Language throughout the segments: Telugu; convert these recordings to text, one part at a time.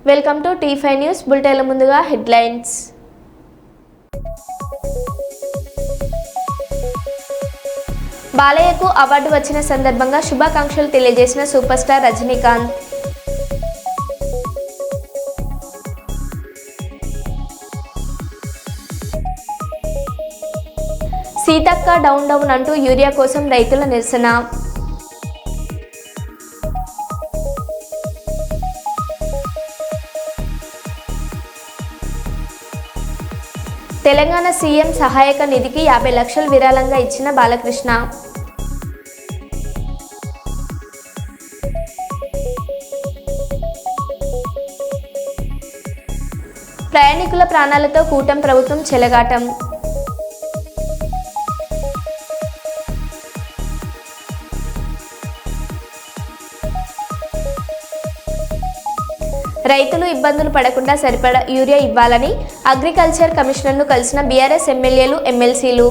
వెల్కమ్ టు టీ5 న్యూస్ బులెటిన్ల ముందుగా హెడ్లైన్స్. బాలయ్యకు అవార్డు వచ్చిన సందర్భంగా శుభాకాంక్షలు తెలియజేసిన super star Rajinikanth. Seethakka down down అంటూ యూరియా కోసం రైతుల నిరసన. తెలంగాణ సీఎం సహాయక నిధికి 50 లక్షలు విరాళంగా ఇచ్చిన బాలకృష్ణ. ప్రయాణికుల ప్రాణాలతో కూటమి ప్రభుత్వం చెలగాటం. రైతులు ఇబ్బందులు పడకుండా సరిపడా యూరియా ఇవ్వాలని అగ్రికల్చర్ కమిషనర్ను కలిసిన బీఆర్ఎస్ ఎమ్మెల్యేలు, ఎమ్మెల్సీలు.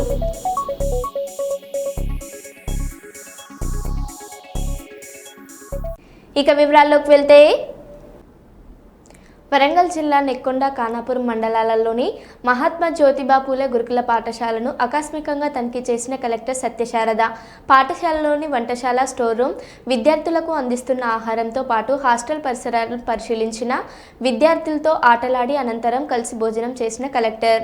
ఇక వివరాల్లోకి వెళ్తే, వరంగల్ జిల్లా నెక్కొండ, ఖానాపూర్ మండలాలలోని మహాత్మా జ్యోతిబా పూలే గురుకుల పాఠశాలను ఆకస్మికంగా తనిఖీ చేసిన కలెక్టర్ సత్యశారద. పాఠశాలలోని వంటశాల, స్టోర్ రూమ్, విద్యార్థులకు అందిస్తున్న ఆహారంతో పాటు హాస్టల్ పరిసరాలను పరిశీలించిన. విద్యార్థులతో ఆటలాడి అనంతరం కలిసి భోజనం చేసిన కలెక్టర్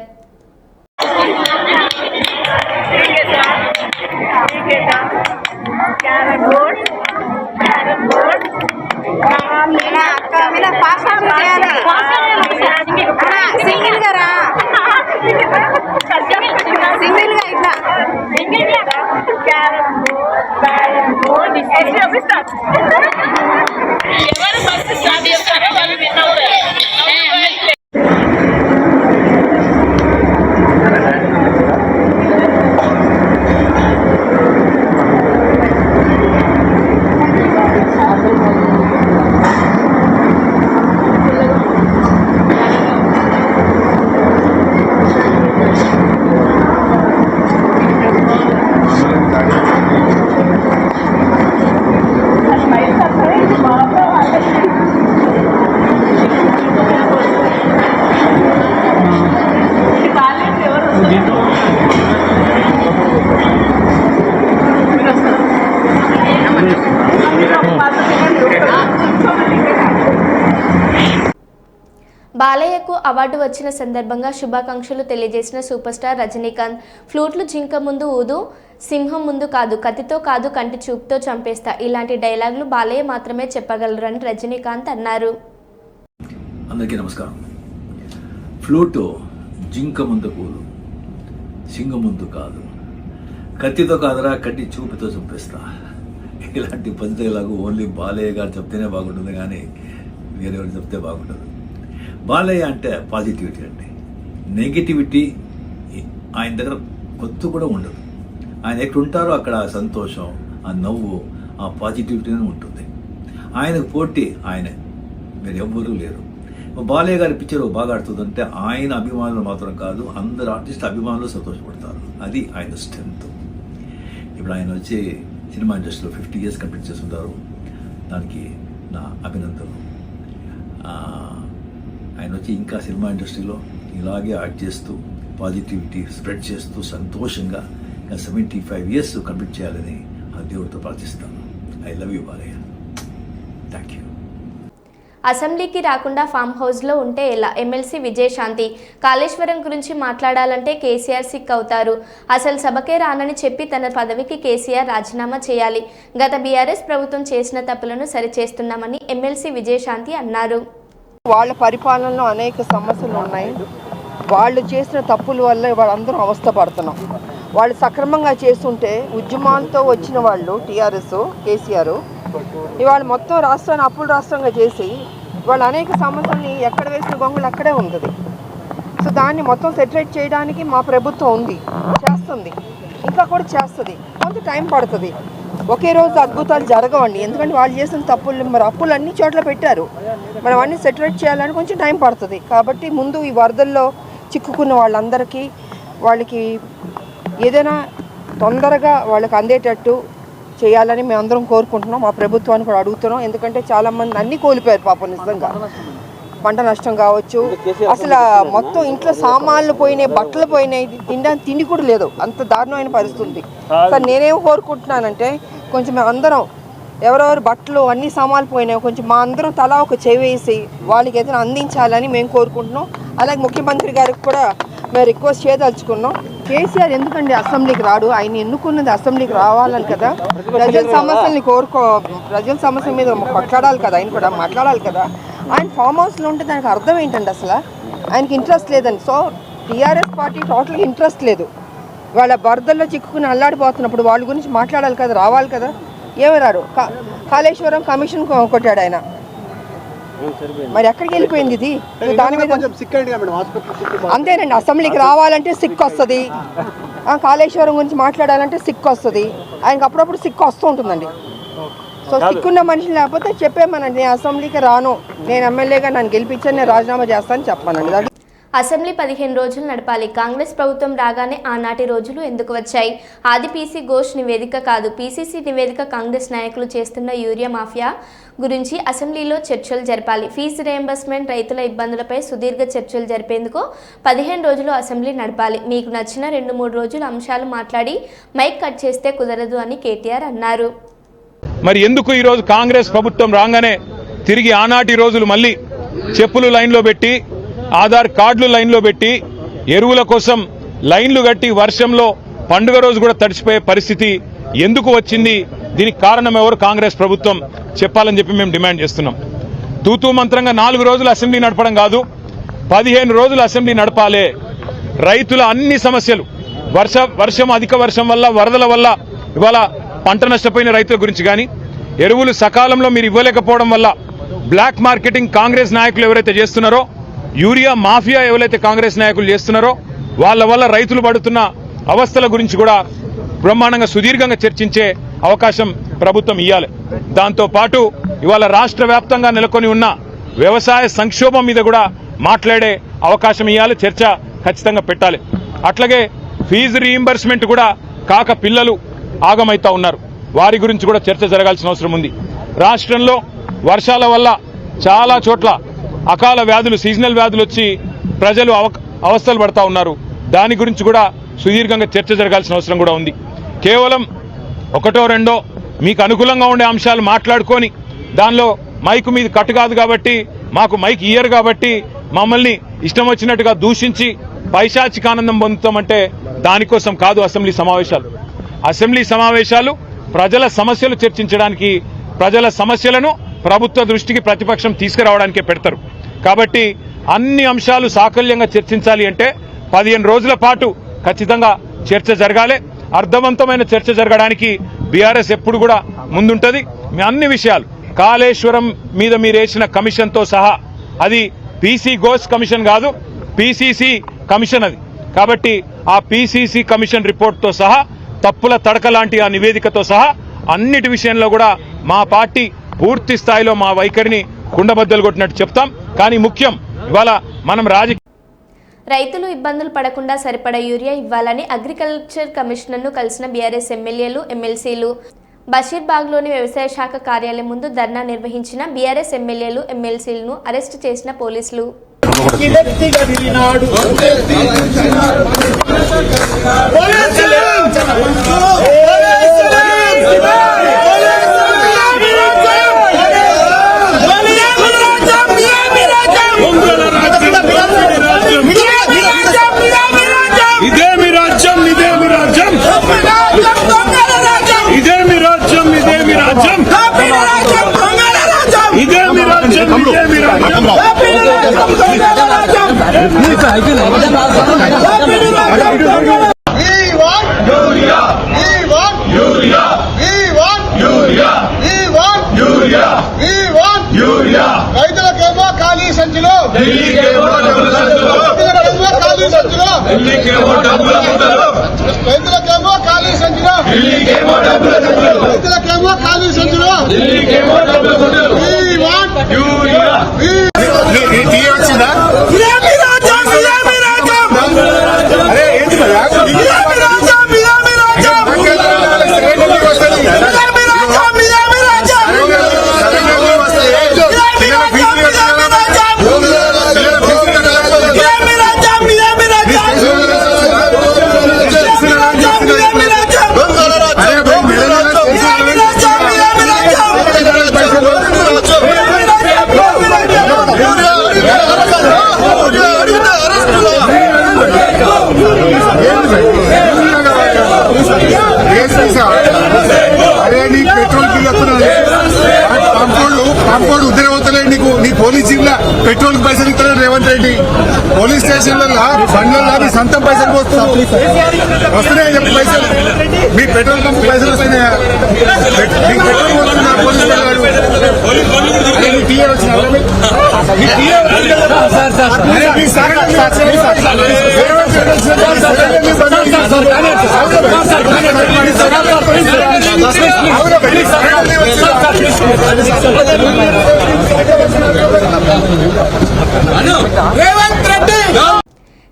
బాలయ్యకు అవార్డు వచ్చిన సందర్భంగా శుభాకాంక్షలు తెలియజేసిన సూపర్ స్టార్ రజనీకాంత్. ఫ్లూట్లు జింక ముందు ఊదు, సింహం ముందు కాదు, కత్తితో కాదు, కంటి చూపుతో చంపేస్తా, ఇలాంటి డైలాగులు బాలయ్య మాత్రమే చెప్పగలరని రజనీకాంత్ అన్నారు. అందరికీ నమస్కారం. ఫ్లూటు జింక ముందు ఊదు, సింహం ముందు కాదు, కత్తితో కాదురా, కంటి చూపుతో చంపేస్తా, ఇలాంటి పంచలాగు ఓన్లీ బాలయ్య గారు చెప్తేనే బాగుంటుంది, కానీ వేరేవారు చెప్తే బాగుంటుంది. బాలయ్య అంటే పాజిటివిటీ అండి. నెగిటివిటీ ఆయన దగ్గర కొత్త కూడా ఉండదు. ఆయన ఎక్కడ ఉంటారో అక్కడ సంతోషం, ఆ నవ్వు, ఆ పాజిటివిటీనే ఉంటుంది. ఆయనకు పోటీ ఆయనే, మీరు ఎవ్వరూ లేరు. బాలయ్య గారి పిక్చర్ బాగా ఆడుతుందంటే ఆయన అభిమానులు మాత్రం కాదు, అందరు ఆర్టిస్ట్ అభిమానులు సంతోషపడతారు. అది ఆయన స్ట్రెంత్. ఇప్పుడు ఆయన వచ్చి సినిమా ఇండస్ట్రీలో 50 years కంప్లీట్ చేస్తుంటారు. దానికి నా అభినందనలు. ఆయన వచ్చి ఇంకా సినిమా ఇండస్ట్రీలో ఇలాగే యాక్ట్ చేస్తూ పాజిటివిటీ స్ప్రెడ్ చేస్తూ సంతోషంగా ఇంకా 75 years కంప్లీట్ చేయాలని ఆ దేవుడితో ప్రార్థిస్తాను. I love you Balayya. Thank you. అసెంబ్లీకి రాకుండా ఫామ్ హౌస్లో ఉంటే ఎలా? ఎమ్మెల్సీ విజయశాంతి. కాళేశ్వరం గురించి మాట్లాడాలంటే కేసీఆర్ సిక్ అవుతారు. అసలు సభకే రానని చెప్పి తన పదవికి కేసీఆర్ రాజీనామా చేయాలి. గత బీఆర్ఎస్ ప్రభుత్వం చేసిన తప్పులను సరిచేస్తున్నామని ఎమ్మెల్సీ విజయశాంతి అన్నారు. వాళ్ళ పరిపాలనలో అనేక సమస్యలు ఉన్నాయి. వాళ్ళు చేసిన తప్పుల వల్ల వాళ్ళందరూ అవస్థ పడుతున్నాం. వాళ్ళు సక్రమంగా చేస్తుంటే ఉద్యమాలతో వచ్చిన వాళ్ళు టీఆర్ఎస్, కేసీఆర్ ఇవాళ మొత్తం రాష్ట్రాన్ని అప్పుల రాష్ట్రంగా చేసి వాళ్ళు అనేక సమస్యల్ని ఎక్కడ వేసిన గొంగులు అక్కడే ఉంటుంది. సో దాన్ని మొత్తం సెటిలైట్ చేయడానికి మా ప్రభుత్వం ఉంది, చేస్తుంది, ఇంకా కూడా చేస్తుంది. కొంత టైం పడుతుంది. ఒకే రోజు అద్భుతాలు జరగవండి. ఎందుకంటే వాళ్ళు చేసిన తప్పులు, మరి అప్పులు అన్ని చోట్ల పెట్టారు. మనం అన్నీ సెటిలైట్ చేయాలని కొంచెం టైం పడుతుంది. కాబట్టి ముందు ఈ వరదల్లో చిక్కుకున్న వాళ్ళందరికీ వాళ్ళకి ఏదైనా తొందరగా వాళ్ళకి అందేటట్టు చేయాలని మేమందరం కోరుకుంటున్నాం. మా ప్రభుత్వాన్ని కూడా అడుగుతున్నాం. ఎందుకంటే చాలామంది అన్నీ కోల్పోయారు పాపం. నిజంగా పంట నష్టం కావచ్చు, అసలు మొత్తం ఇంట్లో సామాన్లు పోయినాయి, బట్టలు పోయినాయి, తినడానికి తిండి కూడా లేదు, అంత దారుణమైన పరిస్థితి. సార్ నేనేం కోరుకుంటున్నానంటే కొంచెం అందరం ఎవరెవరు బట్టలు అన్ని సామాన్లు పోయినాయి కొంచెం మా అందరం తలా ఒక చెవి వేసి వాళ్ళకి ఏదైనా అందించాలని మేము కోరుకుంటున్నాం. అలాగే ముఖ్యమంత్రి గారికి కూడా మేము రిక్వెస్ట్ చేయదలుచుకున్నాం. కేసీఆర్ ఎందుకండి అసెంబ్లీకి రాడు? ఆయన ఎన్నుకున్నది అసెంబ్లీకి రావాలని కదా, ప్రజల సమస్యల్ని ప్రజల సమస్యల మీద కొట్లాడాలి కదా, ఆయన కూడా మాట్లాడాలి కదా. ఆయన ఫామ్ హౌస్లో ఉంటే దానికి అర్థం ఏంటండి? అసలు ఆయనకి ఇంట్రెస్ట్ లేదండి. సో టీఆర్ఎస్ పార్టీ టోటల్గా ఇంట్రెస్ట్ లేదు. వాళ్ళ బరదల్లో చిక్కుకుని అల్లాడిపోతున్నప్పుడు వాళ్ళ గురించి మాట్లాడాలి కదా, రావాలి కదా. ఏమి రాడు. కాళేశ్వరం కమిషన్ కొట్టాడు ఆయన, మరి ఎక్కడికి వెళ్ళిపోయింది ఇది? దాని మీద అంతేనండి, అసెంబ్లీకి రావాలంటే సిక్కు వస్తుంది, కాళేశ్వరం గురించి మాట్లాడాలంటే సిక్కు వస్తుంది. ఆయనకు అప్పుడప్పుడు సిక్కు వస్తూ ఉంటుందండి. సో సిక్కున్న మనిషి లేకపోతే చెప్పేమనండి, నేను అసెంబ్లీకి రాను, నేను ఎమ్మెల్యేగా నన్ను గెలిపించాను, నేను రాజీనామా చేస్తానని చెప్పానండి. అసెంబ్లీ 15 రోజులు నడపాలి. కాంగ్రెస్ ప్రభుత్వం రాగానే ఆనాటి రోజులు ఎందుకు వచ్చాయి? ఆది పీసీ ఘోష్ నివేదిక కాదు, పీసీసీ నివేదిక కాంగ్రెస్ నాయకులు చేస్తున్న యూరియా మాఫియా గురించి అసెంబ్లీలో చర్చలు జరపాలి. ఫీజు రియంబర్స్మెంట్, రైతుల ఇబ్బందులపై సుదీర్ఘ చర్చలు జరిపేందుకు 15 రోజులు అసెంబ్లీ నడపాలి. మీకు నచ్చిన 2-3 రోజుల అంశాలు మాట్లాడి మైక్ కట్ చేస్తే కుదరదు అని కేటీఆర్ అన్నారు. మరి ఎందుకు ఈరోజు కాంగ్రెస్ ప్రభుత్వం రాగానే తిరిగి ఆనాటి రోజులు మళ్ళీ చెప్పులు లైన్లో పెట్టి, ఆధార్ కార్డులు లైన్లో పెట్టి, ఎరువుల కోసం లైన్లు కట్టి వర్షంలో పండుగ రోజు కూడా తడిచిపోయే పరిస్థితి ఎందుకు వచ్చింది? దీనికి కారణం ఎవరు? కాంగ్రెస్ ప్రభుత్వం చెప్పాలని చెప్పి మేము డిమాండ్ చేస్తున్నాం. తూతూ మంత్రంగా 4 రోజులు అసెంబ్లీ నడపడం కాదు, 15 రోజులు అసెంబ్లీ నడపాలే. రైతుల అన్ని సమస్యలు, వర్షం అధిక వర్షం వల్ల, వరదల వల్ల ఇవాళ పంట నష్టపోయిన రైతుల గురించి కానీ, ఎరువులు సకాలంలో మీరు ఇవ్వలేకపోవడం వల్ల బ్లాక్ మార్కెటింగ్ కాంగ్రెస్ నాయకులు ఎవరైతే చేస్తున్నారో, యూరియా మాఫియా ఎవరైతే కాంగ్రెస్ నాయకులు చేస్తున్నారో వాళ్ళ వల్ల రైతులు పడుతున్న అవస్థల గురించి కూడా బ్రహ్మాండంగా సుదీర్ఘంగా చర్చించే అవకాశం ప్రభుత్వం ఇవ్వాలి. దాంతో పాటు ఇవాళ రాష్ట్ర వ్యాప్తంగా నెలకొని ఉన్న వ్యవసాయ సంక్షోభం మీద కూడా మాట్లాడే అవకాశం ఇవ్వాలి, చర్చ ఖచ్చితంగా పెట్టాలి. అట్లాగే ఫీజు రీయింబర్స్మెంట్ కూడా కాక పిల్లలు ఆగమైతా ఉన్నారు, వారి గురించి కూడా చర్చ జరగాల్సిన అవసరం ఉంది. రాష్ట్రంలో వర్షాల వల్ల చాలా చోట్ల అకాల వ్యాధులు, సీజనల్ వ్యాధులు వచ్చి ప్రజలు అవస్థలు పడతా ఉన్నారు, దాని గురించి కూడా సుదీర్ఘంగా చర్చ జరగాల్సిన అవసరం కూడా ఉంది. కేవలం 1-2 మీకు అనుకూలంగా ఉండే అంశాలు మాట్లాడుకొని దానిలో మైకు మీద కట్టు కాదు కాబట్టి, మాకు మైక్ ఇయ్యరు కాబట్టి మమ్మల్ని ఇష్టం వచ్చినట్టుగా దూషించి పైశాచిక ఆనందం పొందుతామంటే దానికోసం కాదు అసెంబ్లీ సమావేశాలు. అసెంబ్లీ సమావేశాలు ప్రజల సమస్యలు చర్చించడానికి, ప్రజల సమస్యలను ప్రభుత్వ దృష్టికి ప్రతిపక్షం తీసుకురావడానికే పెడతారు. కాబట్టి అన్ని అంశాలు సాకల్యంగా చర్చించాలి అంటే 15 రోజుల పాటు ఖచ్చితంగా చర్చ జరగాలి. అర్థవంతమైన చర్చ జరగడానికి బీఆర్ఎస్ ఎప్పుడు కూడా ముందుంటది. మీ అన్ని విషయాలు, కాళేశ్వరం మీద మీరు వేసిన కమిషన్తో సహా, అది పీసీ ఘోష్ కమిషన్ కాదు, పీసీసీ కమిషన్ అది. కాబట్టి ఆ పీసీసీ కమిషన్ రిపోర్ట్తో సహా, తప్పుల తడక లాంటి ఆ నివేదికతో సహా అన్నిటి విషయంలో కూడా మా పార్టీ పూర్తి స్థాయిలో మా వైఖరిని కుండబద్దలు కొట్టినట్టు చెప్తాం. కానీ ముఖ్యం ఇవాళ మనం రైతులు ఇబ్బందులు పడకుండా సరిపడా యూరియా ఇవ్వాలని అగ్రికల్చర్ కమిషనర్ను కలిసిన బీఆర్ఎస్ ఎమ్మెల్యేలు, ఎమ్మెల్సీలు. బషీర్బాగ్లోని వ్యవసాయ శాఖ కార్యాలయం ముందు ధర్నా నిర్వహించిన బీఆర్ఎస్ ఎమ్మెల్యేలు, ఎమ్మెల్సీలను అరెస్టు చేసిన పోలీసులు. రైతులకేమో ఖాళీ సంచులు, రైతులకేమో ఖాళీ సంచులు, రైతులకేమో ఖాళీ సంచులు. పెట్రోల్ పైసలు ఇస్తారు రేవంత్ రెడ్డి. పోలీస్ స్టేషన్లలో బండ్లలో మీ సొంతం పైసలు వస్తున్నాయని చెప్పి పైసలు మీ పెట్రోల్ పంప్ పైసలు వస్తున్నాయా? మీకు పెట్రోల్ పోతున్నా పోలీస్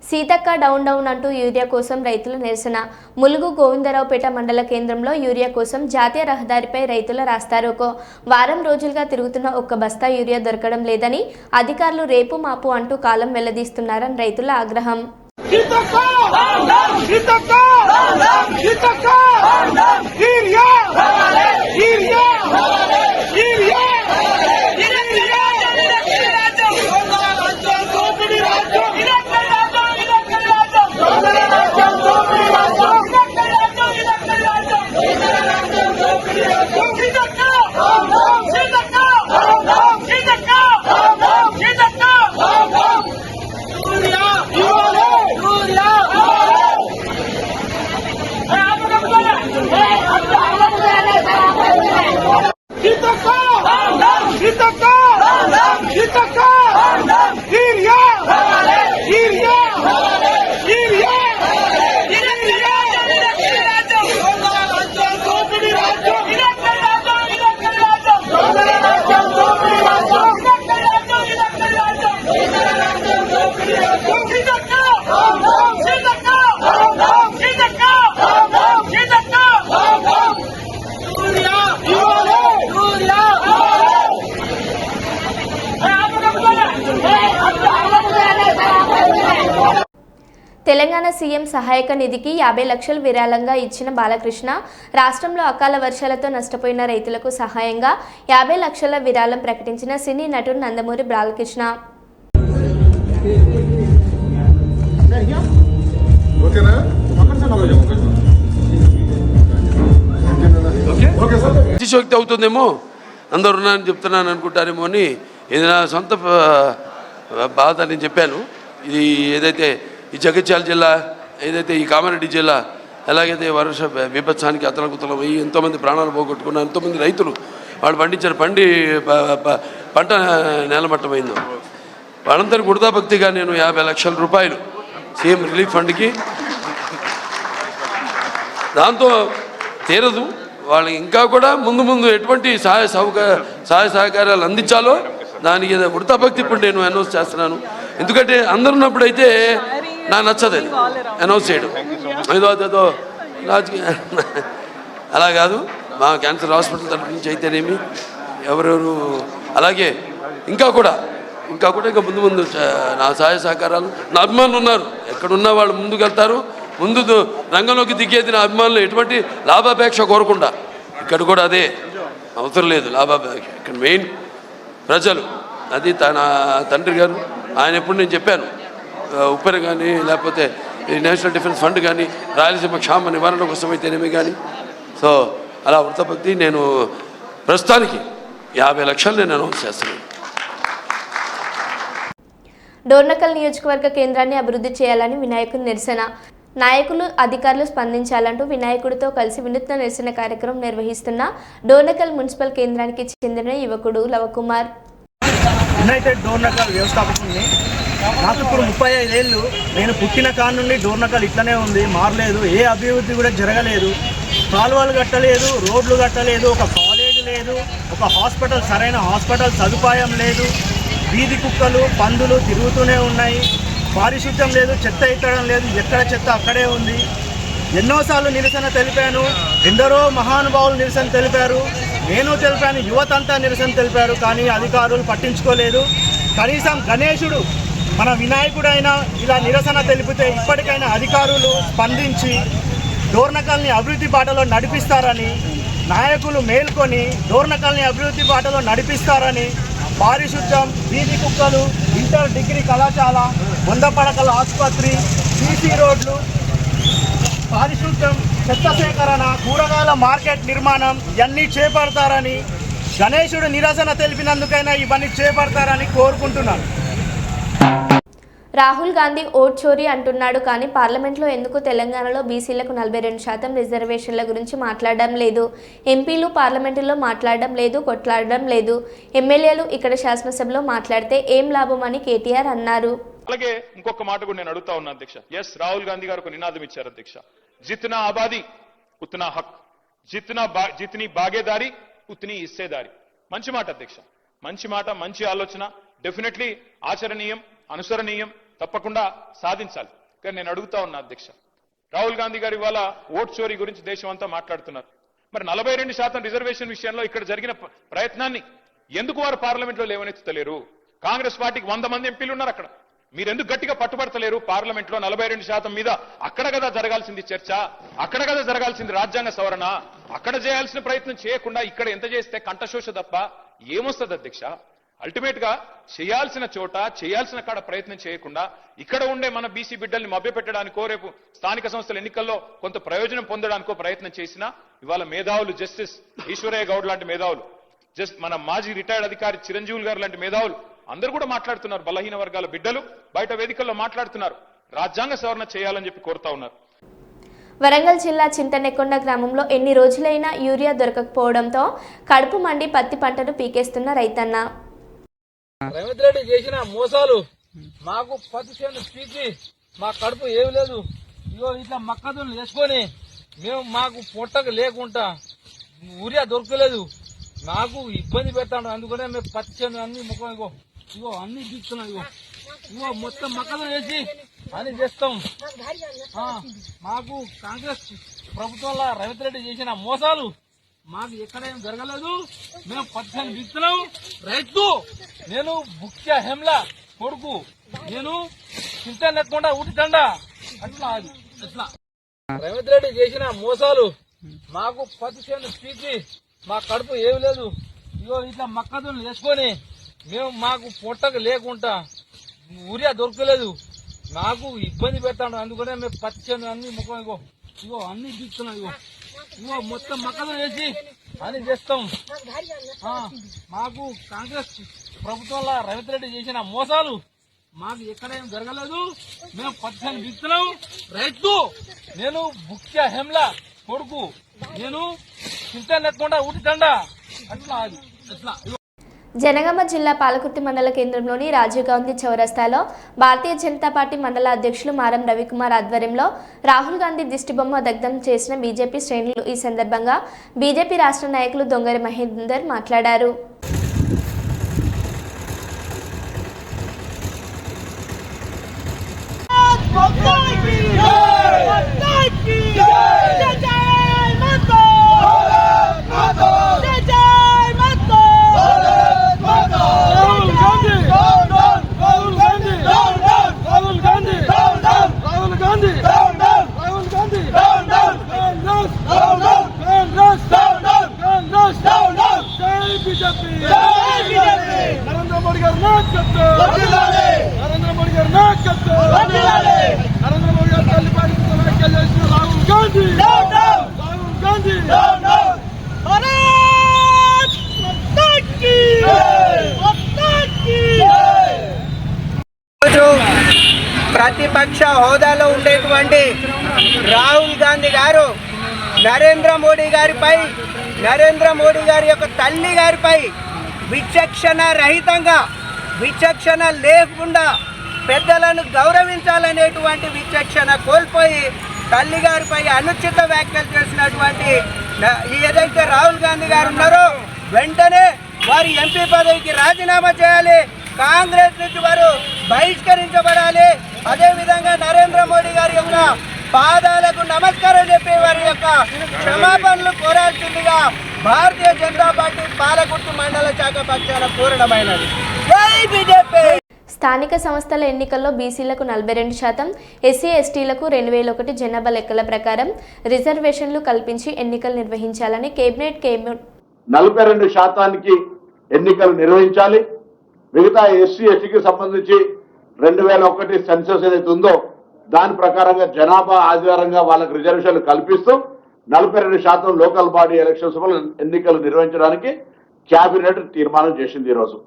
సీతక్క డౌన్ డౌన్ అంటూ యూరియా కోసం రైతుల నిరసన. ములుగు గోవిందరావుపేట మండల కేంద్రంలో యూరియా కోసం జాతీయ రహదారిపై రైతుల రాస్తారోకో. వారం రోజులుగా తిరుగుతున్న ఒక్క బస్తా యూరియా దొరకడం లేదని అధికారులు రేపు మాపు అంటూ కాలం వెల్లదీస్తున్నారని రైతుల ఆగ్రహం. తెలంగాణ సీఎం సహాయక నిధికి 50 లక్షలు విరాళంగా ఇచ్చిన బాలకృష్ణ రాష్ట్రంలో అకాల వర్షాలతో నష్టపోయిన రైతులకు సహాయంగా 50 లక్షల విరాళం ప్రకటించిన సినీ నటుడు నందమూరి బాలకృష్ణ. అతిశోక్తి అవుతుందేమో, అందరు ఉన్నారని చెప్తున్నాను అనుకుంటారేమో అని ఇది నా సొంత బాధ నేను చెప్పాను. ఇది ఏదైతే ఈ జగిత్యాల జిల్లా, ఏదైతే ఈ కామారెడ్డి జిల్లా, ఎలాగైతే వర్ష విపత్సానికి అతలకుతలం అయ్యి ఎంతోమంది ప్రాణాలు పోగొట్టుకున్న ఎంతోమంది రైతులు వాళ్ళు పండించిన పంట నేలమట్టమైందో వాళ్ళందరూ గుర్దాభక్తిగా నేను 50 లక్షల రూపాయలు సీఎం రిలీఫ్ ఫండ్కి, దాంతో తీరదు వాళ్ళకి ఇంకా కూడా ముందు ఎటువంటి సహాయ సహకారాలు అందించాలో దానికి వృతాభక్తి ఇప్పుడు నేను అనౌన్స్ చేస్తున్నాను. ఎందుకంటే అందరు ఉన్నప్పుడైతే నాకు నచ్చదు అనౌన్స్ చేయడం, ఏదో రాజకీయ అలా కాదు. మా క్యాన్సర్ హాస్పిటల్ తరఫు నుంచి అయితేనేమి ఎవరెవరు అలాగే ఇంకా కూడా ఇంకా ముందు నా సహాయ సహకారాలు, నా అభిమానులు ఉన్నారు, ఎక్కడున్నా వాళ్ళు ముందుకు వెళ్తారు. ముందు రంగంలోకి దిగేది నా అభిమానులు ఎటువంటి లాభాపేక్ష కోరకుండా. ఇక్కడ కూడా అదే అవసరం లేదు లాభాపేక్ష, ఇక్కడ మెయిన్ ప్రజలు. అది తన తండ్రి గారు ఆయన ఎప్పుడు నేను చెప్పాను, ఉప్పెన కానీ లేకపోతే నేషనల్ డిఫెన్స్ ఫండ్ కానీ రాయలసీమ క్షామ నివారణ కోసం అయితేనేమి కానీ. సో అలా వృత్తపత్తి నేను ప్రస్తుతానికి 50 లక్షలు నేను అనౌన్స్ చేస్తున్నాను. డోర్నకల్ నియోజకవర్గ కేంద్రాన్ని అభివృద్ధి చేయాలని వినాయకుని నిరసన. నాయకులు అధికారులు స్పందించాలంటూ వినాయకుడితో కలిసి వినూత్న నిరసన కార్యక్రమం నిర్వహిస్తున్న డోర్నకల్ మున్సిపల్ కేంద్రానికి చెందిన యువకుడు లవకుమార్. యునైటెడ్ డోర్నకల్ వ్యవస్థాపకుడిని. నాకు ఇప్పుడు 35 ఏళ్ళు. నేను పుట్టిన కాడ నుండి డోర్నకల్ ఇట్లనే ఉంది, మారలేదు. ఏ అభివృద్ధి కూడా జరగలేదు. కాలువలు కట్టలేదు, రోడ్లు కట్టలేదు, ఒక కాలేజ్ లేదు, ఒక హాస్పిటల్ సరైన హాస్పిటల్ సదుపాయం లేదు. వీధి కుక్కలు పందులు తిరుగుతూనే ఉన్నాయి. పారిశుద్ధ్యం లేదు, చెత్త ఎత్తడం లేదు, ఎక్కడ చెత్త అక్కడే ఉంది. ఎన్నోసార్లు నిరసన తెలిపాను, ఎందరో మహానుభావులు నిరసన తెలిపారు, నేను తెలిపాను, యువతంతా నిరసన తెలిపారు. కానీ అధికారులు పట్టించుకోలేదు. కనీసం గణేశుడు మన వినాయకుడైనా ఇలా నిరసన తెలిపితే ఇప్పటికైనా అధికారులు స్పందించి డోర్నకల్ని అభివృద్ధి బాటలో నడిపిస్తారని, నాయకులు మేల్కొని డోర్నకల్ని అభివృద్ధి బాటలో నడిపిస్తారని, పారిశుద్ధ్యం, వీధి కుక్కలు, ఇంటర్ డిగ్రీ కళాశాల, 100 పడకల ఆసుపత్రి, సీసీ రోడ్లు, పారిశుద్ధ్యం, చెత్త సేకరణ, కూరగాయల మార్కెట్ నిర్మాణం ఇవన్నీ చేపడతారని గణేశుడు నిరసన తెలిపినందుకైనా ఇవన్నీ చేపడతారని కోరుకుంటున్నాను. రాహుల్ గాంధీ ఓట్ చోరీ అంటున్నాడు, కానీ పార్లమెంట్లో ఎందుకు తెలంగాణలో బీసీలకు 42% రిజర్వేషన్ల గురించి మాట్లాడడం లేదు? ఎంపీలు పార్లమెంటులో మాట్లాడడం లేదు, కొట్లాడడం లేదు. ఎమ్మెల్యేలు ఇక్కడ శాసనసభలో మాట్లాడితే ఏం లాభం అని కేటీఆర్ అన్నారు. అలాగే ఇంకొక మాట కూడా నేను అడుగుతా ఉన్నా అధ్యక్ష. ఎస్, రాహుల్ గాంధీ గారు ఒక నినాదం ఇచ్చారు అధ్యక్ష. జిత్నా ఆబాదీ ఉత్నా హక్, జిత్నీ బాగేదారి ఉత్నీ ఇస్సేదారి. మంచి మాట అధ్యక్ష, మంచి మాట, మంచి ఆలోచన, డెఫినెట్లీ ఆచరణీయం, అనుసరణీయం, తప్పకుండా సాధించాలి. కానీ నేను అడుగుతా ఉన్నా అధ్యక్ష, రాహుల్ గాంధీ గారు ఇవాళ ఓట్ చోరీ గురించి దేశం అంతా మాట్లాడుతున్నారు. మరి 42% రిజర్వేషన్ విషయంలో ఇక్కడ జరిగిన ప్రయత్నాన్ని ఎందుకు వారు పార్లమెంట్లో లేవనెత్తలేరు? కాంగ్రెస్ పార్టీకి 100 మంది ఎంపీలు ఉన్నారు అక్కడ. మీరెందుకు గట్టిగా పట్టుబడతలేరు? పార్లమెంట్లో 42% మీద అక్కడ కదా జరగాల్సింది చర్చ, అక్కడ కదా జరగాల్సింది రాజ్యాంగ సవరణ. అక్కడ చేయాల్సిన ప్రయత్నం చేయకుండా ఇక్కడ ఎంత చేస్తే కంఠశోష తప్ప ఏమొస్తుంది అధ్యక్ష? అల్టిమేట్ గా చేయాల్సిన చోట చేయాల్సిన కాడ ప్రయత్నం చేయకుండా ఇక్కడ ఉండే మన బీసీ బిడ్డల్ని మభ్యపెట్టడానికో, రేపు స్థానిక సంస్థల ఎన్నికల్లో కొంత ప్రయోజనం పొందడానికో ప్రయత్నం చేసినా ఇవాళ మేధావులు, జస్టిస్ ఈశ్వరయ్య గౌడ్ లాంటి మేధావులు, మన మాజీ రిటైర్డ్ అధికారి చిరంజీవులు గారు లాంటి మేధావులు అందరూ కూడా మాట్లాడుతున్నారు. బలహీన వర్గాల బిడ్డలు బయట వేదికల్లో మాట్లాడుతున్నారు. రాజ్యాంగ సవరణ చేయాలని చెప్పి కోరుతా ఉన్నారు. వరంగల్ జిల్లా చింతనెక్కొండ గ్రామంలో ఎన్ని రోజులైనా యూరియా దొరకకపోవడంతో కడుపు మండి పత్తి పంటను పీకేస్తున్న రైతన్న. రేవంత్ రెడ్డి చేసిన మోసాలు మాకు పత్తి చేను పీకి మా కడుపు ఏమి లేదు. ఇగో ఇట్లా మక్కదులు వేసుకొని మాకు పొట్టకు లేకుండా యూరియా దొరకలేదు, నాకు ఇబ్బంది పెడతాడు. అందుకనే మేము పత్తి చేను అన్ని ముఖం ఇగో అన్ని తీస్తున్నాం. ఇగో మొత్తం మక్కదులు వేసి అని చేస్తాం. మాకు కాంగ్రెస్ ప్రభుత్వంలో రేవంత్ రెడ్డి చేసిన మోసాలు మాకు ఎక్కడేం జరగలేదు. మేము పత్తి బిస్తున్నాం. రైతు నేను ముఖ్య హెమ్లా కొడుకు, నేను చింత లేకుండా ఊటితండా అట్లా అది అట్లా. రేవంత్ రెడ్డి చేసిన మోసాలు మాకు పత్తి చేను పీకి మా కడుపు ఏమి లేదు. ఇగో ఇట్లా మక్కదులు వేసుకొని మాకు పొట్టకు లేకుండా యూరియా దొరకలేదు, నాకు ఇబ్బంది పెడతాడు. అందుకనే మేము పత్తి చేను అన్ని ముఖం ఇగో అన్ని తీస్తున్నాం. ఇగో మొత్తం మక్కదులు వేసి అని చేస్తాం. మాకు కాంగ్రెస్ ప్రభుత్వంలో రేవంత్ రెడ్డి చేసిన మోసాలు మాకు ఎక్కడేం జరగలేదు. మేము పత్తి బిస్తున్నాం. రైతు నేను ముఖ్య హెమ్లా కొడుకు, నేను చింత లేకుండా ఊటితండా అట్లా అది అట్లా. జనగామ జిల్లా పాలకుర్తి మండల కేంద్రంలోని రాజీవ్ గాంధీ చౌరస్తాలో భారతీయ జనతా పార్టీ మండల అధ్యక్షులు మారం రవికుమార్ ఆధ్వర్యంలో రాహుల్ గాంధీ దిష్టిబొమ్మ దగ్ధం చేసిన బీజేపీ శ్రేణులు. ఈ సందర్భంగా బీజేపీ రాష్ట్ర నాయకులు దొంగరి మహేందర్ మాట్లాడారు. నరేంద్ర మోడీ గారి నాయకత్వం, నరేంద్ర మోడీ గారి నాయకత్వం, నరేంద్ర మోడీ గారు తల్లి పాలించిన వ్యాఖ్యలు చేసిన రాహుల్ గాంధీ, రాహుల్ గాంధీ, ప్రతిపక్ష హోదాలో ఉండేటువంటి రాహుల్ గాంధీ గారు నరేంద్ర మోడీ గారిపై, నరేంద్ర మోడీ గారి యొక్క తల్లి గారిపై విచక్షణ రహితంగా, విచక్షణ లేకుండా పెద్దలను గౌరవించాలనేటువంటి విచక్షణ కోల్పోయి తల్లి గారిపై అనుచిత వ్యాఖ్యలు చేసినటువంటి ఏదైతే రాహుల్ గాంధీ గారు ఉన్నారో వెంటనే వారి ఎంపీ పదవికి రాజీనామా చేయాలి. కాంగ్రెస్ నుంచి వారు బహిష్కరించబడాలి. అదేవిధంగా నరేంద్ర మోడీ గారి యొక్క పాదాలకు నమస్కారం చెప్పి వారి యొక్క క్షమాపణలు కోరాల్సిందిగా భారతీయ జనతా పార్టీ పాలకుర్తి మండల శాఖ పక్షాన కోరడమైనది. జై బీజేపీ. స్థానిక సంస్థల ఎన్నికల్లో బీసీలకు 42%, ఎస్సీ ఎస్టీలకు 2001 జనాభా లెక్కల ప్రకారం రిజర్వేషన్లు కల్పించి ఎన్నికలు నిర్వహించాలని కేబినెట్ 42% ఎన్నికలు నిర్వహించాలి. మిగతా ఎస్సీ ఎస్టీకి సంబంధించి 2001 సెన్సస్ ఏదైతే ఉందో దాని ప్రకారంగా జనాభా ఆధారంగా వాళ్ళకి రిజర్వేషన్లు కల్పిస్తూ 42% లోకల్ బాడీ ఎలక్షన్స్ ఎన్నికలు నిర్వహించడానికి కేబినెట్ తీర్మానం చేసింది ఈరోజు.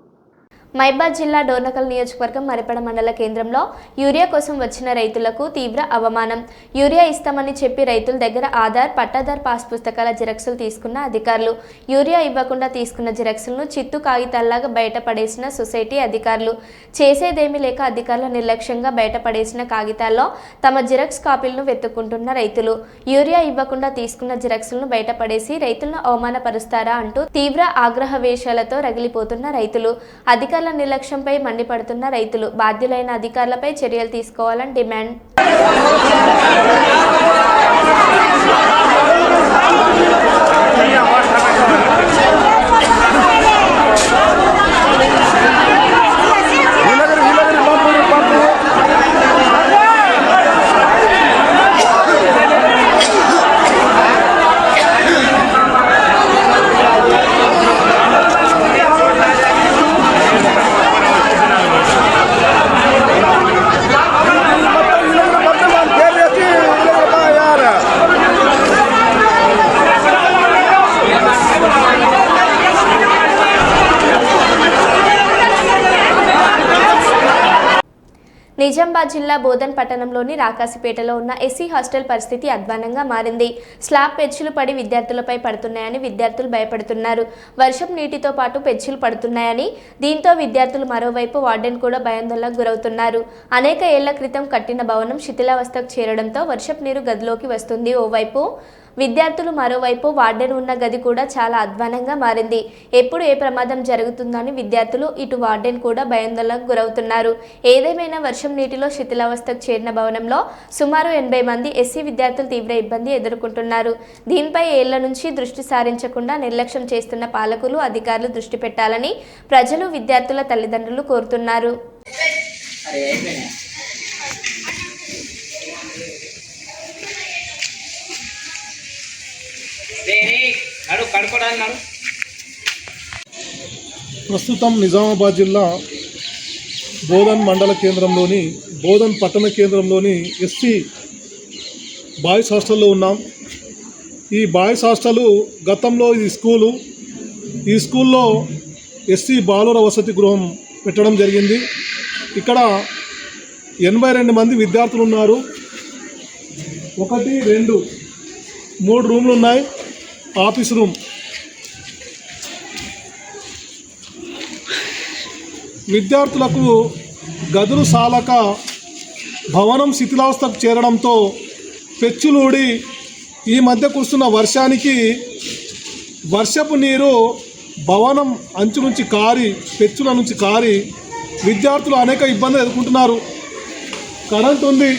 మైబాద్ జిల్లా డోర్నకల్ నియోజకవర్గం మరిపడ మండల కేంద్రంలో యూరియా కోసం వచ్చిన రైతులకు తీవ్ర అవమానం. యూరియా ఇస్తామని చెప్పి రైతుల దగ్గర ఆధార్, పట్టాదార్ పాస్ పుస్తకాల జిరాక్సులు తీసుకున్న అధికారులు, యూరియా ఇవ్వకుండా తీసుకున్న జిరాక్సులను చిత్తు కాగితాల్లాగా బయటపడేసిన సొసైటీ అధికారులు, చేసేదేమీ లేక అధికారుల నిర్లక్ష్యంగా బయటపడేసిన కాగితాల్లో తమ జిరాక్స్ కాపీలను వెతుక్కుంటున్న రైతులు, యూరియా ఇవ్వకుండా తీసుకున్న జిరాక్సులను బయటపడేసి రైతులను అవమానపరుస్తారా అంటూ తీవ్ర ఆగ్రహవేశాలతో రగిలిపోతున్న రైతులు, అధికారుల నిర్లక్ష్యంపై మండిపడుతున్న రైతులు, బాధ్యులైన అధికారులపై చర్యలు తీసుకోవాలని డిమాండ్. నిజామాబాద్ జిల్లా బోధన్ పట్టణంలోని రాకాసిపేటలో ఉన్న ఎస్సీ హాస్టల్ పరిస్థితి అధ్వానంగా మారింది. స్లాబ్ పెచ్చులు పడి విద్యార్థులపై పడుతున్నాయని విద్యార్థులు భయపడుతున్నారు. వర్షం నీటితో పాటు పెచ్చులు పడుతున్నాయని, దీంతో విద్యార్థులు మరోవైపు వార్డెన్ కూడా భయాందోళనకు గురవుతున్నారు. అనేక ఏళ్ల క్రితం కట్టిన భవనం శిథిలావస్థకు చేరడంతో వర్షపు నీరు గదిలోకి వస్తుంది ఓవైపు, విద్యార్థులు మరోవైపు, వార్డెన్ ఉన్న గది కూడా చాలా అధ్వానంగా మారింది. ఎప్పుడు ఏ ప్రమాదం జరుగుతుందని విద్యార్థులు, ఇటు వార్డెన్ కూడా భయాందోళనకు గురవుతున్నారు. ఏదేమైనా వర్షం నీటిలో శిథిలావస్థకు చేరిన భవనంలో సుమారు 80 మంది ఎస్సీ విద్యార్థులు తీవ్ర ఇబ్బంది ఎదుర్కొంటున్నారు. దీనిపై ఏళ్ల నుంచి దృష్టి సారించకుండా నిర్లక్ష్యం చేస్తున్న పాలకులు, అధికారులు దృష్టి పెట్టాలని ప్రజలు, విద్యార్థుల తల్లిదండ్రులు కోరుతున్నారు. ప్రస్తుతం నిజామాబాద్ జిల్లా బోధన్ మండల కేంద్రంలోని బోధన్ పట్టణ కేంద్రంలోని ఎస్సీ బాయ్స్ హాస్టల్లో ఉన్నాం. ఈ బాయ్స్ హాస్టల్ గతంలో ఇది స్కూలు. ఈ స్కూల్లో ఎస్సీ బాలుర వసతి గృహం పెట్టడం జరిగింది. ఇక్కడ 82 మంది విద్యార్థులు ఉన్నారు. 1, 2, 3 రూమ్లు ఉన్నాయి. Office room. విద్యార్థులకు గదులు సాలక భవనం శిథిలావస్థకు చేరడంతో పెచ్చులూడి ఈ మధ్య కురుస్తున్న వర్షానికి వర్షపు నీరు భవనం అంచు నుంచి కారి, పెచ్చుల నుంచి కారి విద్యార్థులు అనేక ఇబ్బందులు ఎదుర్కొంటున్నారు. కరెంట్ ఉంది,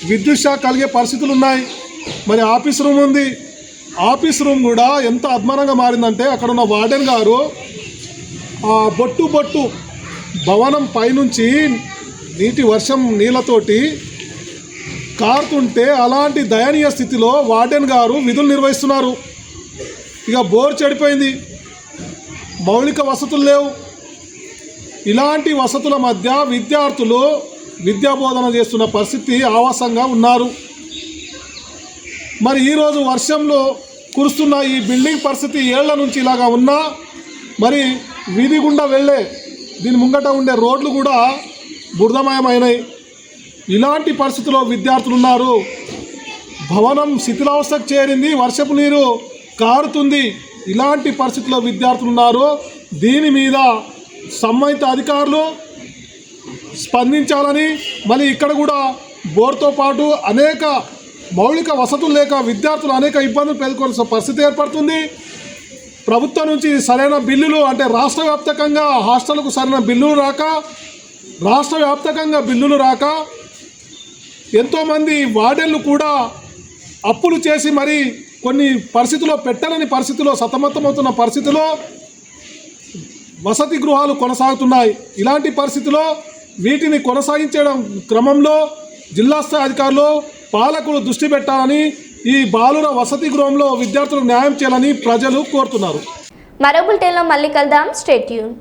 విద్యుత్ షాక్ కలిగే పరిస్థితులు ఉన్నాయి. మరి ఆఫీస్ రూమ్ ఉంది. ఆఫీస్ రూమ్ కూడా ఎంత అద్మానంగా మారిందంటే అక్కడ ఉన్న వార్డెన్ గారు ఆ బొట్టు భవనం పైనుంచి వర్షం నీళ్ళతోటి కారుతుంటే అలాంటి దయనీయ స్థితిలో వార్డెన్ గారు విధులు నిర్వహిస్తున్నారు. ఇక బోర్ చెడిపోయింది, మౌలిక వసతులు లేవు. ఇలాంటి వసతుల మధ్య విద్యార్థులు విద్యాబోధన చేస్తున్న పరిస్థితి ఆవాసంగా ఉన్నారు. మరి ఈరోజు వర్షంలో కురుస్తున్న ఈ బిల్డింగ్ పరిస్థితి ఏళ్ల నుంచి ఇలాగా ఉన్నా మరి వీధి గుండా వెళ్ళే దీని ముంగట ఉండే రోడ్లు కూడా బురదమయమైనాయి. ఇలాంటి పరిస్థితుల్లో విద్యార్థులు ఉన్నారు. భవనం శిథిలావస్థకు చేరింది, వర్షపు నీరు కారుతుంది. ఇలాంటి పరిస్థితుల్లో విద్యార్థులు ఉన్నారు. దీని మీద సంబంధిత అధికారులు స్పందించాలని, మళ్ళీ ఇక్కడ కూడా బోర్తో పాటు అనేక మౌలిక వసతులు లేక విద్యార్థులు అనేక ఇబ్బందులు ఎదుర్కొనే పరిస్థితి ఏర్పడుతుంది. ప్రభుత్వం నుంచి సరైన బిల్లులు, అంటే రాష్ట్ర వ్యాప్తంగా హాస్టళ్లకు సరైన బిల్లులు రాక ఎంతోమంది వార్డెన్లు కూడా అప్పులు చేసి మరి కొన్ని పరిస్థితుల్లో పెట్టలేని పరిస్థితుల్లో సతమతమవుతున్న పరిస్థితిలో వసతి గృహాలు కొనసాగుతున్నాయి. ఇలాంటి పరిస్థితిలో వీటిని కొనసాగించడం క్రమంలో జిల్లా స్థాయి అధికారులు, పాలకులు దృష్టి పెట్టాలని, ఈ బాలుర వసతి గృహంలో విద్యార్థులకు న్యాయం చేయాలని ప్రజలు కోరుతున్నారు. మరో బులెటిన్లో మళ్ళీ కలుద్దాం. Stay tune.